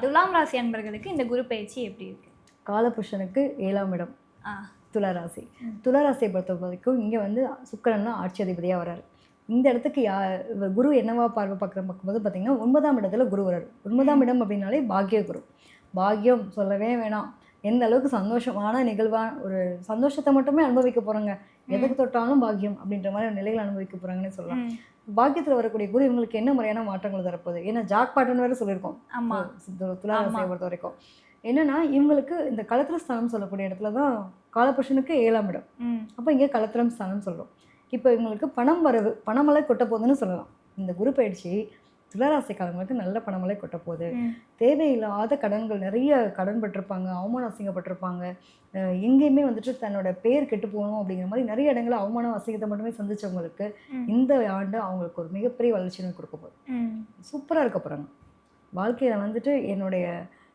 துலாம் ராசி அன்பர்களுக்கு இந்த குரு பயிற்சி எப்படி இருக்கு? காலபுருஷனுக்கு 7ஆம் இடம் துளாராசி. துளாராசியை பொறுத்த வரைக்கும் இங்கே வந்து சுக்கிரன் தான் ஆட்சி அதிபதியாக வர்றாரு. இந்த இடத்துக்கு குரு என்னவா பார்வை பார்க்கும்போது பார்த்தீங்கன்னா 9ஆம் இடத்துல குரு வர்றாரு. 9ஆம் இடம் அப்படின்னாலே பாக்கிய குரு. பாக்கியம் சொல்லவே வேணாம். எந்த அளவுக்கு சந்தோஷமான நிகழ்வான ஒரு சந்தோஷத்தை மட்டுமே அனுபவிக்க போகிறாங்க. எதுக்கு தொட்டாலும் பாக்கியம் அப்படின்ற மாதிரி நிலைகள் அனுபவிக்க போகிறாங்கன்னு சொல்லலாம். பாக்கியத்தில் வரக்கூடிய குரு இவங்களுக்கு என்ன முறையான மாற்றங்கள் தரப்போகுது? ஏன்னா ஜாக் பாட்டுன்னு வேறு சொல்லியிருக்கோம் துளாராசியை பொறுத்த வரைக்கும். என்னன்னா இவங்களுக்கு இந்த களத்திர ஸ்தானம் சொல்லக்கூடிய இடத்துல தான் காலபுருஷனுக்கு 7ஆம் இடம். அப்போ இங்கே களத்திரம் ஸ்தானம் சொல்கிறோம். இப்போ இவங்களுக்கு பணம் வரவு பணமலை கொட்ட போகுதுன்னு சொல்லலாம். இந்த குரு பயிற்சி துளாராசிக்காரங்களுக்கு நல்ல பணமலை கொட்ட போகுது. தேவையில்லாத கடன்கள் நிறைய கடன் பட்டிருப்பாங்க, அவமானம் அசிங்கப்பட்டிருப்பாங்க. எங்கேயுமே வந்துட்டு தன்னோட பேர் கெட்டு போகணும் அப்படிங்கிற மாதிரி நிறைய இடங்களில் அவமானம் அசிங்கத்தை மட்டுமே சந்திச்சவங்களுக்கு இந்த ஆண்டு அவங்களுக்கு ஒரு மிகப்பெரிய வளர்ச்சியை கொடுக்க போகுது. சூப்பராக இருக்க போகிறாங்க. வாழ்க்கையில் வந்துட்டு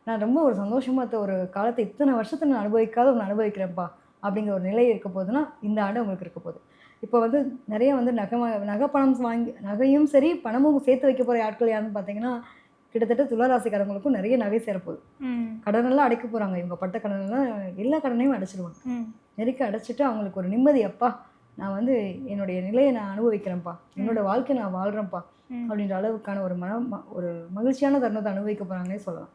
நான் ரொம்ப ஒரு சந்தோஷமாக ஒரு காலத்தை இத்தனை வருஷத்தை நான் அனுபவிக்காத ஒன்று அனுபவிக்கிறேன்ப்பா அப்படிங்கிற ஒரு நிலை இருக்க போதுன்னா இந்த ஆண்டு உங்களுக்கு இருக்க போகுது. இப்போ வந்து நிறைய வந்து நகை பணம் வாங்கி நகையும் சரி பணமும் சேர்த்து வைக்க போகிற ஆட்கள் யாருன்னு பார்த்தீங்கன்னா கிட்டத்தட்ட துளாராசிக்காரங்களுக்கும் நிறைய நகை சேரப்போகுது. கடனெல்லாம் அடைக்க போகிறாங்க. இவங்க பட்ட கடனெல்லாம் எல்லா கடனையும் அடைச்சிடுவாங்க. நெருக்கி அடைச்சிட்டு அவங்களுக்கு ஒரு நிம்மதி, அப்பா நான் வந்து என்னுடைய நிலையை நான் அனுபவிக்கிறேன்ப்பா, என்னோட வாழ்க்கையை நான் வாழ்கிறேன்ப்பா அப்படின்ற அளவுக்கான ஒரு மகிழ்ச்சியான தருணத்தை அனுபவிக்க போகிறாங்கன்னே சொல்லலாம்.